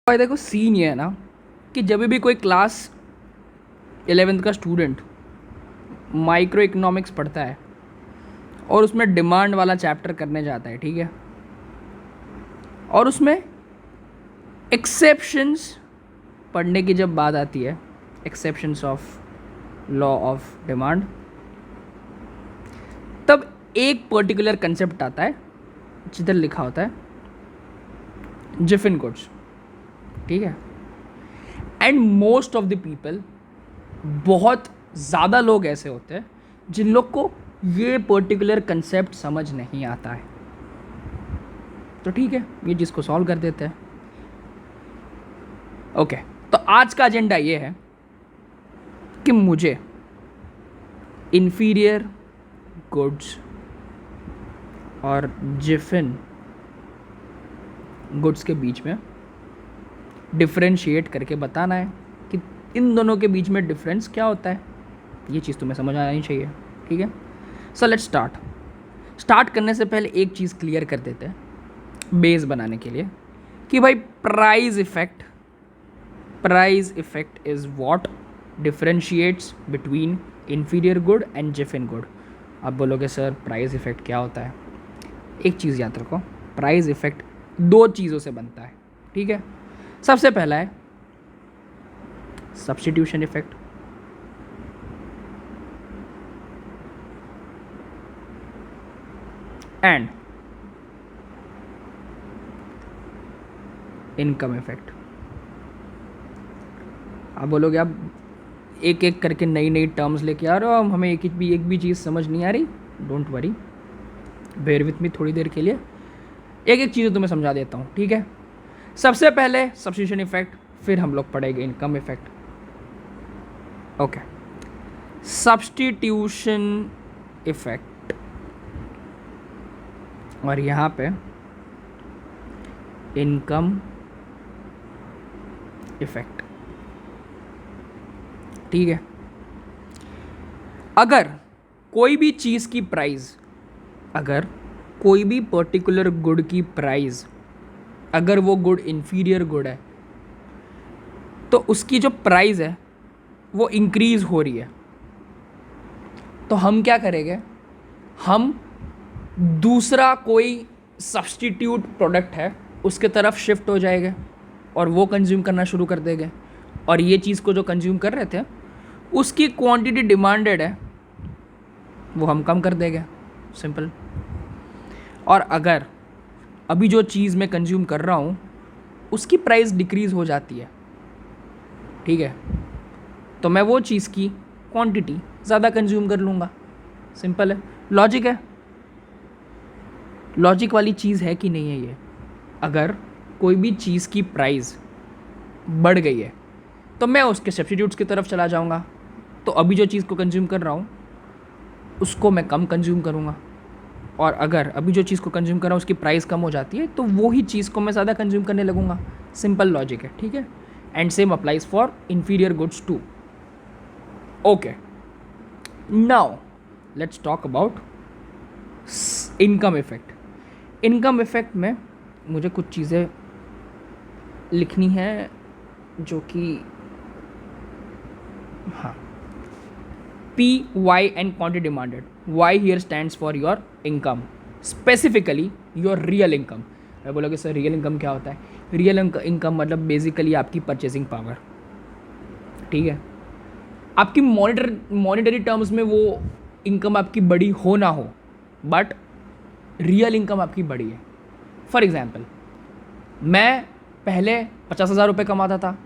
भाई देखो सीन ये है ना कि जब भी कोई क्लास 11th का स्टूडेंट माइक्रो इकोनॉमिक्स पढ़ता है और उसमें डिमांड वाला चैप्टर करने जाता है, ठीक है, और उसमें एक्सेप्शंस पढ़ने की जब बात आती है, exceptions of law of demand, तब एक पर्टिकुलर कंसेप्ट आता है जिधर लिखा होता है जिफिन गुड्स, ठीक है। And most of the people, बहुत ज़्यादा लोग ऐसे होते हैं जिन लोग को ये पर्टिकुलर कंसेप्ट समझ नहीं आता है। तो ठीक है, ये चीज़ को सॉल्व कर देते हैं। ओके, तो आज का एजेंडा ये है कि मुझे इन्फीरियर गुड्स और जिफिन गुड्स के बीच में डिफरेंशिएट करके बताना है कि इन दोनों के बीच में डिफरेंस क्या होता है। ये चीज़ तुम्हें समझ आनी चाहिए, ठीक है। सो लेट्स स्टार्ट करने से पहले एक चीज़ क्लियर कर देते हैं बेस बनाने के लिए कि भाई price effect is what differentiates between inferior good and Giffen good. आप बोलोगे सर प्राइस इफेक्ट क्या होता है? एक चीज़ याद रखो, प्राइस इफेक्ट दो चीज़ों से बनता है, ठीक है। सबसे पहला है substitution effect, and income effect. आप बोलोगे आप एक एक करके नई नई टर्म्स लेके आ रहे हो, हमें एक भी चीज़ समझ नहीं आ रही। Don't worry, bear with me थोड़ी देर के लिए, एक एक चीज़ तुम्हें समझा देता हूँ, ठीक है। सबसे पहले सब्स्टिट्यूशन इफेक्ट, फिर हम लोग पढ़ेंगे income effect. Okay, substitution effect, और यहाँ पे इनकम इफेक्ट, ठीक है। अगर कोई भी चीज़ की प्राइस, अगर कोई भी पर्टिकुलर गुड की प्राइस, अगर वो गुड इन्फीरियर गुड है, तो उसकी जो प्राइस है वो इंक्रीज़ हो रही है, तो हम क्या करेंगे, हम दूसरा कोई सब्स्टिट्यूट प्रोडक्ट है उसके तरफ शिफ्ट हो जाएंगे और वो कंज्यूम करना शुरू कर देंगे, और ये चीज़ को जो कंज्यूम कर रहे थे उसकी क्वांटिटी डिमांडेड है वो हम कम कर देंगे, सिंपल। और अगर अभी जो चीज़ मैं कंज्यूम कर रहा हूँ उसकी प्राइस डिक्रीज़ हो जाती है, ठीक है, तो मैं वो चीज़ की क्वांटिटी ज़्यादा कंज्यूम कर लूँगा, सिंपल है, लॉजिक है। लॉजिक वाली चीज़ है कि नहीं है ये? अगर कोई भी चीज़ की प्राइस बढ़ गई है तो मैं उसके सब्स्टिट्यूट्स की तरफ चला जाऊँगा, तो अभी जो चीज़ को कंज्यूम कर रहा हूँ उसको मैं कम कंज्यूम करूँगा, और अगर अभी जो चीज़ को कंज्यूम कर रहा हूँ उसकी प्राइस कम हो जाती है तो वो ही चीज़ को मैं ज़्यादा कंज्यूम करने लगूँगा, सिंपल लॉजिक है, ठीक है। And same applies for inferior goods too. Okay, now let's talk about income effect. Income effect में मुझे कुछ चीज़ें लिखनी है जो कि, हाँ, P, Y and quantity demanded. Y here stands for your income, specifically your real income. मैं बोलोगे सर रियल इनकम क्या होता है? रियल इनकम मतलब बेसिकली आपकी परचेसिंग पावर, ठीक है। आपकी मॉनेटरी टर्म्स में वो इनकम आपकी बड़ी हो ना हो, बट रियल इनकम आपकी बड़ी है। फॉर एग्जाम्पल, मैं पहले 50,000 रुपये कमाता था,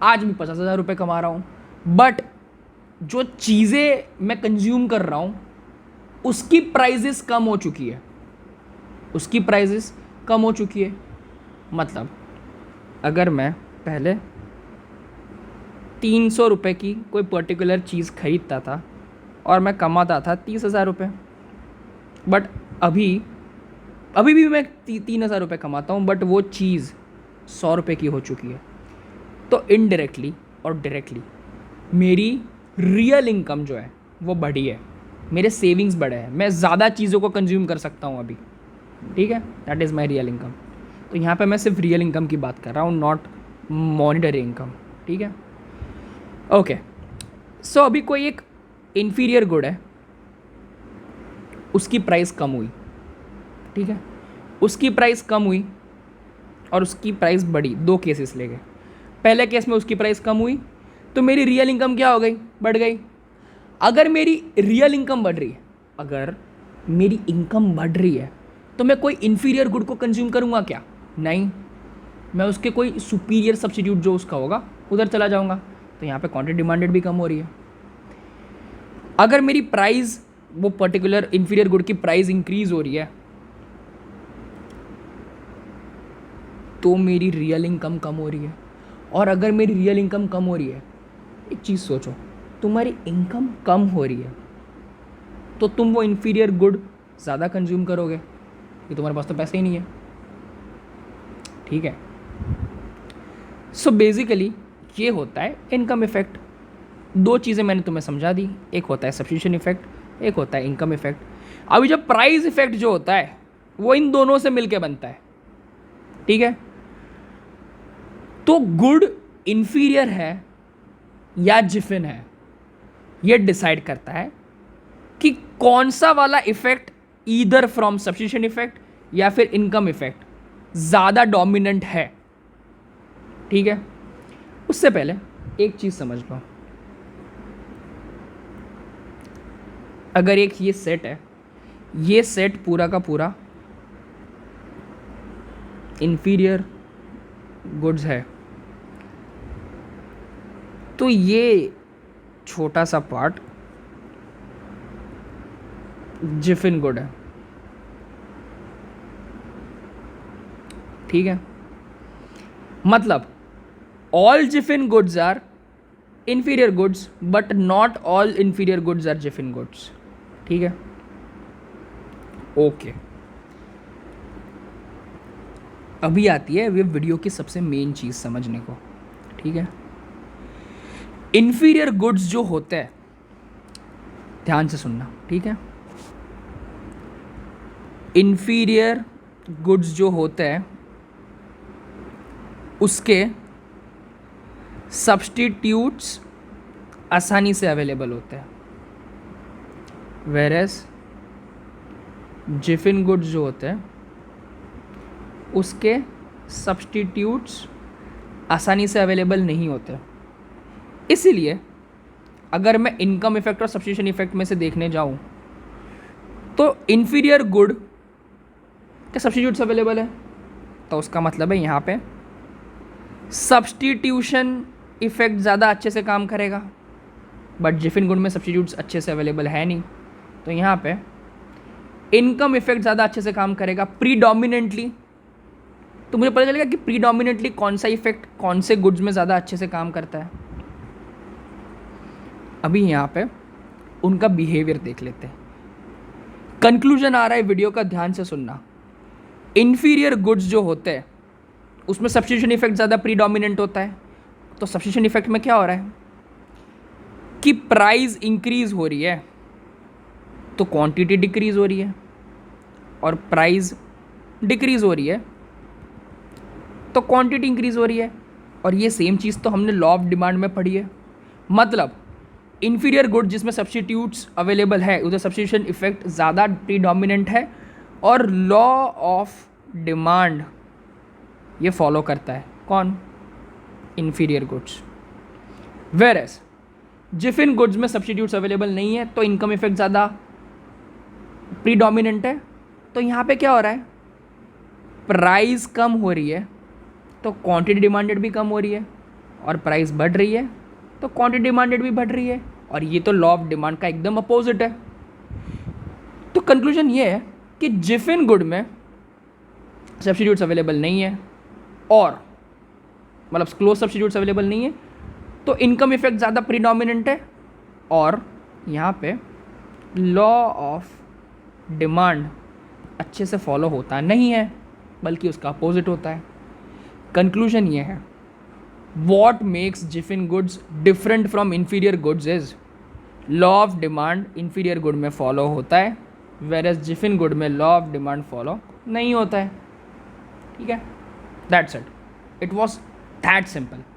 आज भी 50,000 रुपये कमा रहा हूँ, बट जो चीज़ें मैं कंज्यूम कर रहा हूँ उसकी प्राइजेस कम हो चुकी है, उसकी प्राइजेस कम हो चुकी है। मतलब अगर मैं पहले 300 रुपये की कोई पर्टिकुलर चीज़ खरीदता था और मैं कमाता था 30,000 रुपये, बट अभी भी मैं 3,000 रुपये कमाता हूँ, बट वो चीज़ 100 रुपये की हो चुकी है। तो इनडायरेक्टली और डायरेक्टली मेरी रियल इनकम जो है वो बढ़ी है, मेरे सेविंग्स बढ़े हैं, मैं ज़्यादा चीज़ों को कंज्यूम कर सकता हूँ अभी, ठीक है। That is my real income. तो यहाँ पे मैं सिर्फ रियल इनकम की बात कर रहा हूँ, नॉट मॉनिटरी इनकम, ठीक है। ओके, सो अभी कोई एक इन्फीरियर गुड है, उसकी प्राइस कम हुई, ठीक है, उसकी प्राइस कम हुई और उसकी प्राइस बढ़ी। दो केसेस ले गए। पहले केस में उसकी प्राइस कम हुई तो मेरी रियल इनकम क्या हो गई, बढ़ गई। अगर मेरी रियल इनकम बढ़ रही है, अगर मेरी इनकम बढ़ रही है तो मैं कोई इन्फीरियर गुड को कंज्यूम करूँगा क्या? नहीं, मैं उसके कोई सुपीरियर सब्स्टिट्यूट जो उसका होगा उधर चला जाऊँगा। तो यहाँ पे क्वांटिटी डिमांडेड भी कम हो रही है। अगर मेरी प्राइस, वो पर्टिकुलर इन्फीरियर गुड की प्राइस इंक्रीज हो रही है तो मेरी रियल इनकम कम हो रही है। और अगर मेरी रियल इनकम कम हो रही है, एक चीज़ सोचो, तुम्हारी इनकम कम हो रही है तो तुम वो इन्फीरियर गुड ज़्यादा कंज्यूम करोगे कि तुम्हारे पास तो पैसे ही नहीं है, ठीक है। सो बेसिकली ये होता है इनकम इफेक्ट। दो चीज़ें मैंने तुम्हें समझा दी, एक होता है सब्स्टिट्यूशन इफेक्ट, एक होता है इनकम इफेक्ट। अभी जब प्राइस इफेक्ट जो होता है वो इन दोनों से मिलके बनता है, ठीक है। तो गुड इन्फीरियर है या जिफिन है, ये डिसाइड करता है कि कौन सा वाला effect either from substitution effect या फिर इनकम इफेक्ट ज़्यादा डोमिनेंट है, ठीक है। उससे पहले एक चीज़ समझ लो, अगर एक ये सेट है, ये सेट पूरा का पूरा इन्फीरियर गुड्स है, तो ये छोटा सा पार्ट जिफिन गुड है, ठीक है। मतलब all Giffen goods are inferior goods but not all inferior goods are Giffen goods, ठीक है। ओके, अभी आती है वे वीडियो की सबसे मेन चीज़ समझने को, ठीक है। इन्फीरियर गुड्स जो होते हैं, ध्यान से सुनना, ठीक है। इन्फीरियर गुड्स जो होते हैं उसके सब्स्टिट्यूट्स आसानी से अवेलेबल होते हैं, वेरेस जिफिन गुड्स जो होते हैं उसके सब्स्टिट्यूट्स आसानी से अवेलेबल नहीं होते। इसीलिए अगर मैं इनकम इफेक्ट और सब्स्टिट्यूशन इफेक्ट में से देखने जाऊं तो इन्फीरियर गुड के सब्स्टिट्यूट्स अवेलेबल है, तो उसका मतलब है यहाँ पे सब्स्टिट्यूशन इफेक्ट ज़्यादा अच्छे से काम करेगा, बट जिफिन गुड में सब्स्टिट्यूट्स अच्छे से अवेलेबल है नहीं, तो यहाँ पे इनकम इफेक्ट ज़्यादा अच्छे से काम करेगा प्रीडोमिनेंटली। तो मुझे पता चलेगा कि प्रीडोमिनेंटली कौन सा इफेक्ट कौन से गुड्स में ज़्यादा अच्छे से काम करता है। अभी यहाँ पे उनका बिहेवियर देख लेते हैं। कंक्लूजन आ रहा है वीडियो का, ध्यान से सुनना। इन्फीरियर गुड्स जो होते हैं उसमें सब्स्टिट्यूशन इफेक्ट ज़्यादा प्रीडोमिनेंट होता है, तो सब्स्टिट्यूशन इफेक्ट में क्या हो रहा है कि प्राइस इंक्रीज हो रही है तो क्वांटिटी डिक्रीज हो रही है, और प्राइस डिक्रीज हो रही है तो क्वांटिटी इंक्रीज हो रही है। और ये सेम चीज़ तो हमने लॉ ऑफ डिमांड में पढ़ी है। मतलब इन्फीरियर गुड जिसमें सब्स्टिट्यूट्स अवेलेबल है उधर सब्स्टिट्यूशन इफेक्ट ज़्यादा प्रीडोमिनेंट है, और लॉ ऑफ डिमांड ये फॉलो करता है कौन? Inferior goods. Whereas Giffen goods में सब्स्टिट्यूट्स अवेलेबल नहीं है तो इनकम इफेक्ट ज़्यादा प्रीडोमिनेंट है, तो यहाँ पे क्या हो रहा है, प्राइस कम हो रही है तो क्वांटिटी डिमांडेड भी कम हो रही है, और प्राइस बढ़ रही है तो क्वांटिटी डिमांडेड भी बढ़ रही है, और ये तो लॉ ऑफ डिमांड का एकदम अपोजिट है। तो कंक्लूजन ये है कि जिफिन गुड में सब्स्टिट्यूट्स अवेलेबल नहीं है, और मतलब क्लोज सब्स्टिट्यूट्स अवेलेबल नहीं है, तो इनकम इफेक्ट ज़्यादा प्रीडोमिनेंट है, और यहाँ पे लॉ ऑफ डिमांड अच्छे से फॉलो होता नहीं है, बल्कि उसका अपोजिट होता है। कंक्लूजन ये है, what makes Giffen goods different from inferior goods is law of demand inferior good में फॉलो होता है, वेरेस जिफिन गुड में लॉ ऑफ डिमांड फॉलो नहीं होता है, ठीक है। That's it, it was that simple.